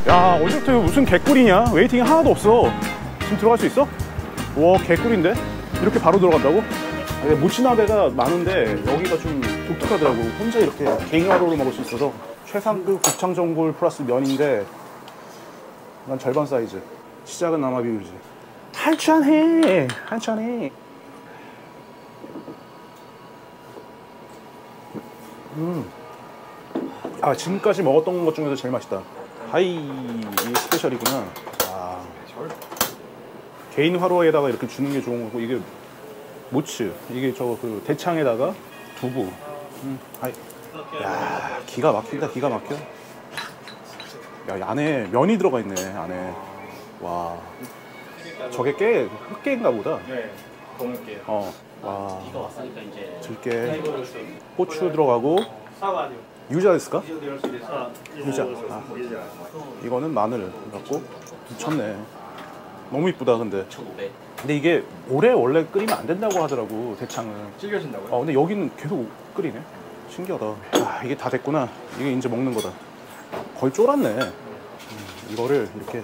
야, 어제부터 무슨 개꿀이냐? 웨이팅이 하나도 없어. 지금 들어갈 수 있어? 와, 개꿀인데? 이렇게 바로 들어간다고? 모치나베가 많은데 여기가 좀 독특하더라고. 혼자 이렇게 개인화로를 먹을 수 있어서 최상급 곱창 전골 플러스 면인데 난 절반 사이즈. 시작은 아마 비율이지. 한잔해, 한잔해. 아, 지금까지 먹었던 것 중에서 제일 맛있다. 하이, 이게 스페셜이구나. 아, 개인 화로에다가 이렇게 주는 게 좋은 거고, 이게 모츠, 이게 저 그 대창에다가 두부. 하이. 야, 기가 막힌다, 기가 막혀. 야, 이 안에 면이 들어가 있네, 안에. 와, 저게 흑게인가 보다. 네, 검은게요. 와, 비가 왔으니까 이제 들깨, 고추 들어가고. 유자 됐을까? 유자. 아, 이거는 마늘 갖고 미쳤네. 너무 이쁘다. 근데 이게 오래 원래 끓이면 안 된다고 하더라고, 대창은. 질겨진다고요? 근데 여기는 계속 끓이네. 신기하다. 아, 이게 다 됐구나. 이게 이제 먹는 거다. 거의 쫄았네. 이거를 이렇게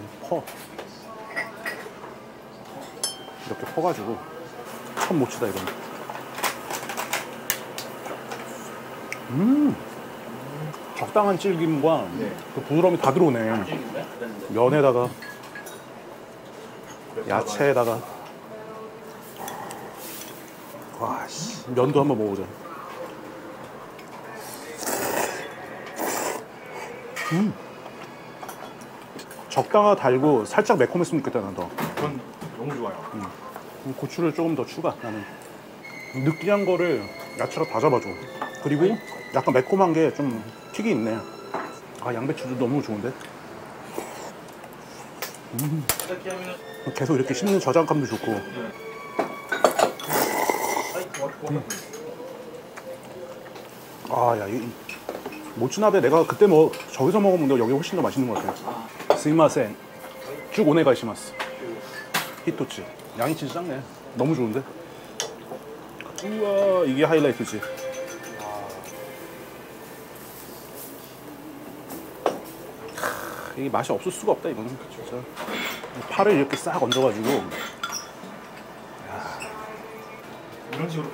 이렇게 퍼가지고 첫 모치다 이건. 적당한 질김과 그 부드러움이 다 들어오네. 면에다가 야채에다가. 와, 씨. 면도 한번 먹어보자. 적당하 달고 살짝 매콤했으면 좋겠다. 난 더. 전 너무 좋아요. 고추를 조금 더 추가. 나는 느끼한 거를 야채가 다 잡아줘. 그리고 약간 매콤한 게 좀 튀기 있네. 아, 양배추도 너무 좋은데. 계속 이렇게 씹는 저장감도 좋고. 아, 야, 이 모츠나베 내가 그때 뭐 저기서 먹어본 게 여기 훨씬 더 맛있는 것 같아. 스미마센. 쭉 오네가이시마스. 히토치. 양이 진짜 작네. 너무 좋은데. 우와, 이게 하이라이트지. 이게 맛이 없을 수가 없다 이거는. 진짜 파를 이렇게 싹 얹어가지고. 이런 식으로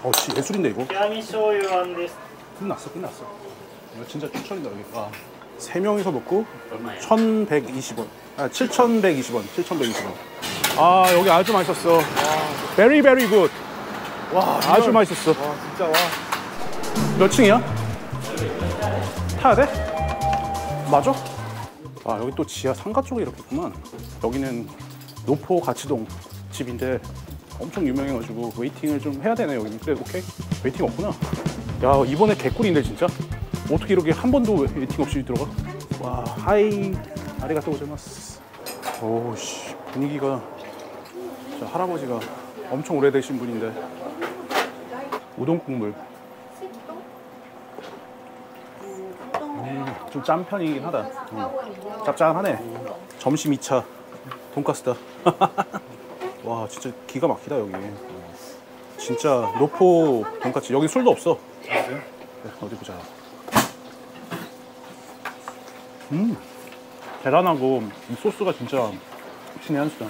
어씨, 예술인데 이거. 極み醤油あんです。 끝났어. 이거 진짜 추천이다 여기. 와, 3명이서 먹고 얼마예요? 1,120원. 아, 7,120원. 7,120원. 아, 여기 아주 맛있었어. Very very good. 와, 아주 맛있었어. 와, 진짜 와. 몇 층이야? 타야 돼? 맞아? 아, 여기 또 지하 상가 쪽에 이렇게 있구만. 여기는 노포 가치동 집인데 엄청 유명해가지고 웨이팅을 좀 해야 되네 여기는. 그래, 오케이. 웨이팅 없구나. 야, 이번에 개꿀인데 진짜? 어떻게 이렇게 한 번도 웨이팅 없이 들어가? 와, 하이. 아리가또 고자이마스. 오씨, 분위기가. 저 할아버지가 엄청 오래되신 분인데. 우동 국물. 좀 짠 편이긴 하다. 짭짤하네. 점심 2차 돈가스다. 와, 진짜 기가 막히다 여기. 진짜 노포 돈까스. 여기 술도 없어. 네, 어디 보자. 계란하고 이 소스가 진짜 신의 한 수다.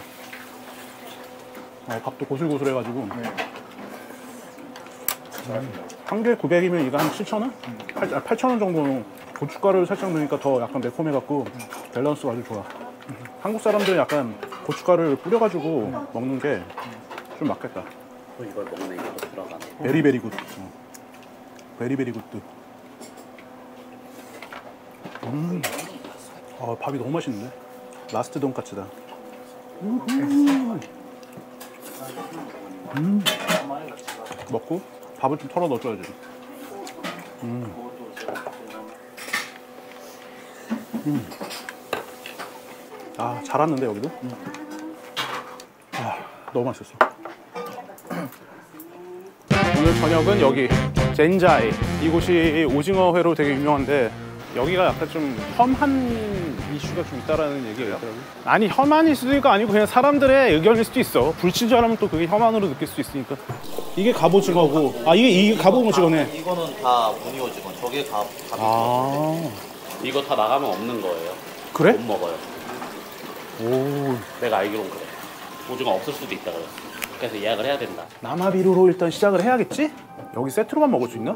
밥도 고슬고슬해가지고. 한 개 900이면 이거 한 7,000원? 8,000원 정도. 고춧가루를 살짝 넣으니까 더 약간 매콤해갖고 밸런스가 아주 좋아. 한국 사람들은 약간 고춧가루를 뿌려가지고 먹는 게 좀 맞겠다. 이걸 먹는 게 들어가네. 베리베리 굿. 베리베리 굿드. 밥이 너무 맛있는데? 라스트 돈까츠다. 먹고 밥을 좀 털어 넣어줘야지. 아, 잘 왔는데 여기도? 아, 너무 맛있었어. 오늘 저녁은 여기 젠자이. 이곳이 오징어 회로 되게 유명한데 여기가 약간 좀 험한 이슈가 좀 있다라는 얘기가 있더라고요. 아니 험한 이슈가 아니고 그냥 사람들의 의견일 수도 있어. 불친절하면 또 그게 험한으로 느낄 수 있으니까. 이게 갑오징어고, 아 이게 갑오징어네. 이거는 다 무늬오징어. 저게 갑이징어. 아 이거 다 나가면 없는 거예요. 그래? 못 먹어요. 오 내가 알기론 그래. 오징어 없을 수도 있다 그랬어. 그래서 예약을 해야 된다. 남아비루로 일단 시작을 해야겠지? 여기 세트로만 먹을 수 있나?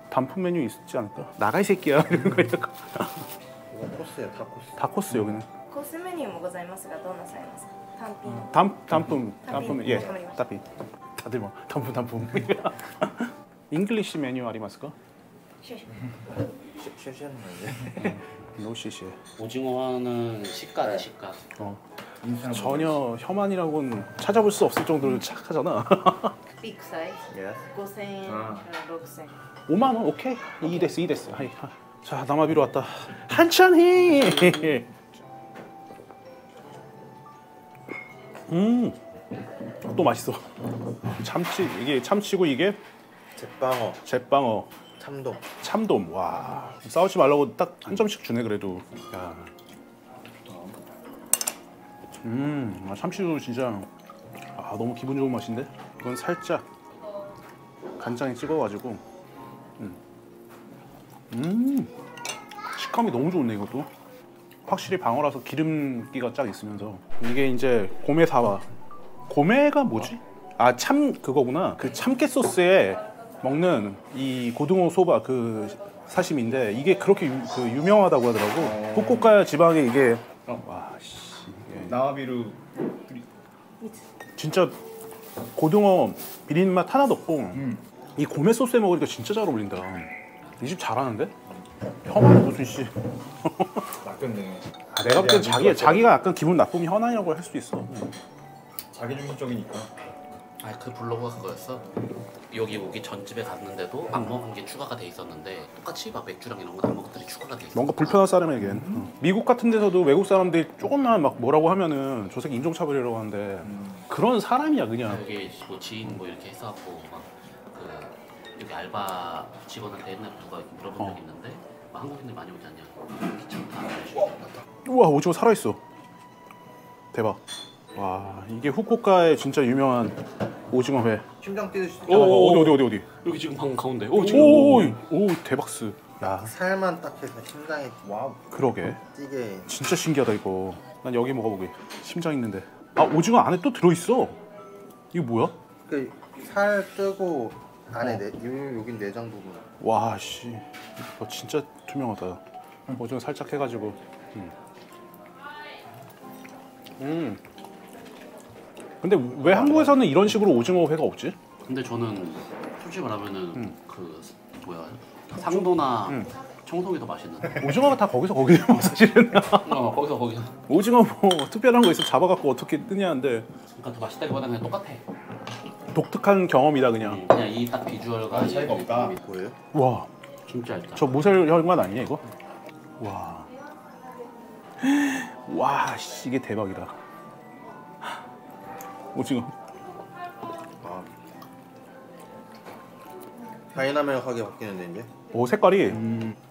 단품 메뉴 있지 않을까? 나가 이 새끼야 이런 거 있다가. 이거 코스예요, 다 코스. 다 코스 여기는. コースメニューもございますがどうなさいますか単品 단품 예 따피 다들 뭐 단품 잉글리시 메뉴 아리마스까? 少々 쉬쉬하는 거지. 노시시. 오징어는 시가네 시가. 전혀 혐한이라고는 찾아볼 수 없을 정도로 착하잖아. ビッグサイズ Yes. 5000円から6000円 5만 원 오케이. 이 됐어. 하이. 자 남아비로 왔다. 한찬히. 또 맛있어. 참치 이게 참치고 이게 제빵어, 제빵어, 참돔. 참돔. 와 싸우지 말라고 딱 한 점씩 주네 그래도. 야. 참치도 진짜 너무 기분 좋은 맛인데. 이건 살짝 간장에 찍어가지고. 식감이 너무 좋네 이것도. 확실히 방어라서 기름기가 쫙 있으면서. 이게 이제 고메 사와. 고메가 뭐지? 아 참 그거구나. 그 참깨 소스에 먹는 이 고등어 소바 그 사시미인데 이게 그렇게 유명하다고 하더라고. 후쿠오카 지방에 이게 와 씨. 이게 나와비루 진짜 고등어 비린 맛 하나도 없고 이 고메 소스에 먹으니까 진짜 잘 어울린다. 이 집 잘하는데? 혐한 무슨 씨. 낚였네. 내가 볼 땐 자기가 약간 기분 나쁘면 현안이라고 할 수도 있어. 자기중심적이니까. 아 그 블로그가 그거였어. 여기 오기 전집에 갔는데도 안 먹은 게 추가가 돼 있었는데 똑같이 막 맥주랑 이런 건 안 먹은 것들이 추가가 돼 있어. 뭔가 불편한 사람에겐 미국 같은 데서도 외국 사람들이 조금만 막 뭐라고 하면은 저 새끼 인종차별이라고 하는데 그런 사람이야 그냥. 여기 뭐 지인 뭐 이렇게 해서갖고 막 그 여기 알바 직원한테 옛날 누가 물어본 적이 있는데 막 한국인들 많이 오지 않냐? 귀찮다. 우와 오징어 살아있어. 대박. 와 이게 후쿠오카의 진짜 유명한 오징어 회. 심장 뛰듯이. 어디 여기 지금 방금 가운데. 오 대박스. 야 살만 딱 해서 심장이 와우 그러게 뛰게. 진짜 신기하다 이거. 난 여기 먹어보게. 심장 있는데. 아 오징어 안에 또 들어있어. 이거 뭐야? 그 살 뜨고 안에 여긴 내장 부분. 와 씨 이거 진짜 투명하다. 오징어 살짝 해가지고. 근데 왜 한국에서는 이런 식으로 오징어 회가 없지? 근데 저는 솔직히 말하면은 그 뭐야 상도나 청송이 더 맛있는데. 오징어가 다 거기서 거기서 사실은. 거기서. 오징어 뭐 특별한 거 있어 잡아갖고 어떻게 뜨냐는데 그러니까 더 맛있다기보다 그냥 똑같아. 독특한 경험이다 그냥. 그냥 이 딱 비주얼과 차이가 없다. 뭐예요? 와, 진짜 알다. 저 모셀 혈관 아니냐 이거? 와, 와, 씨, 이게 대박이다. 오징어. 다이나믹하게 바뀌는데 이제. 오 색깔이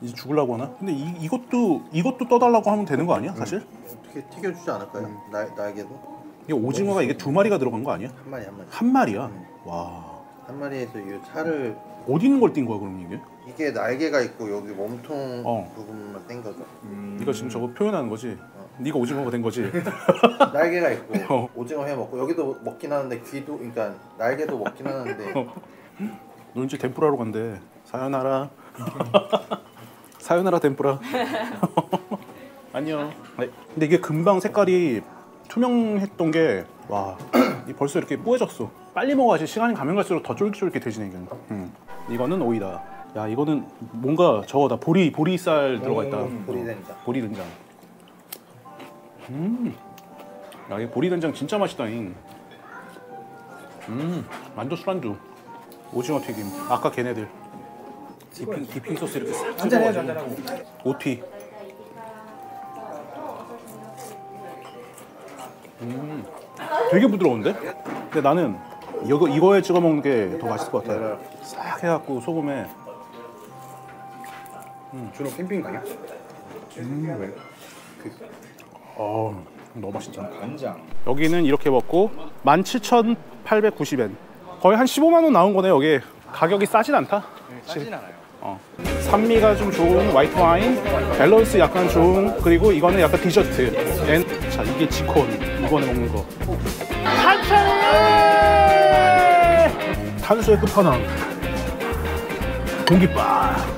이제 죽으려고 하나? 근데 이것도 떠달라고 하면 되는 거 아니야 사실? 어떻게 튀겨주지 않을까요? 날개도 이게 오징어가 이게 2마리가 들어간 거 아니야? 한 마리 한 마리. 한 마리야. 와, 한 마리에서 이 살을 어디 있는 걸 띈 거야 그럼 이게? 이게 날개가 있고 여기 몸통 어. 부분만 당겨서 네가 지금 저거 표현하는 거지? 네가 오징어가 된 거지? 날개가 있고 어. 오징어 회 먹고 여기도 먹긴 하는데 귀도 그러니까 날개도 먹긴 하는데 너 이제 덴뿌라로 간대. 사요나라. 사요나라 덴뿌라. 안녕. 네. 근데 이게 금방 색깔이 투명했던 게 와, 이 벌써 이렇게 뿌해졌어. 빨리 먹어야지 시간이 가면 갈수록 더 쫄깃쫄깃해지네 이게. 이거는 오이다. 야 이거는 뭔가 저거다. 보리살 들어가 있다. 보리된장. 보리된장. 야, 이 보리된장 진짜 맛있다잉. 만두 술안주. 오징어 튀김. 아까 걔네들. 디핑 소스 이렇게 싹 한잔해야지 찍어가지고. 한잔하고. 오튀. 되게 부드러운데? 근데 나는 이거에 찍어 먹는 게 더 맛있을 것 같아. 싹 해갖고 소금에. 주로 캠핑 가냐? 왜? 너무 맛있다. 간장. 여기는 이렇게 먹고 17,890엔. 거의 한 15만 원 나온 거네 여기. 가격이 싸진 않다. 싸진 않아요. 산미가 좀 좋은 화이트 와인, 밸런스 약간 좋은, 그리고 이거는 약간 디저트. 자, 이게 지콘 이번에 먹는 거. 탄수의 끝판왕 공깃밥.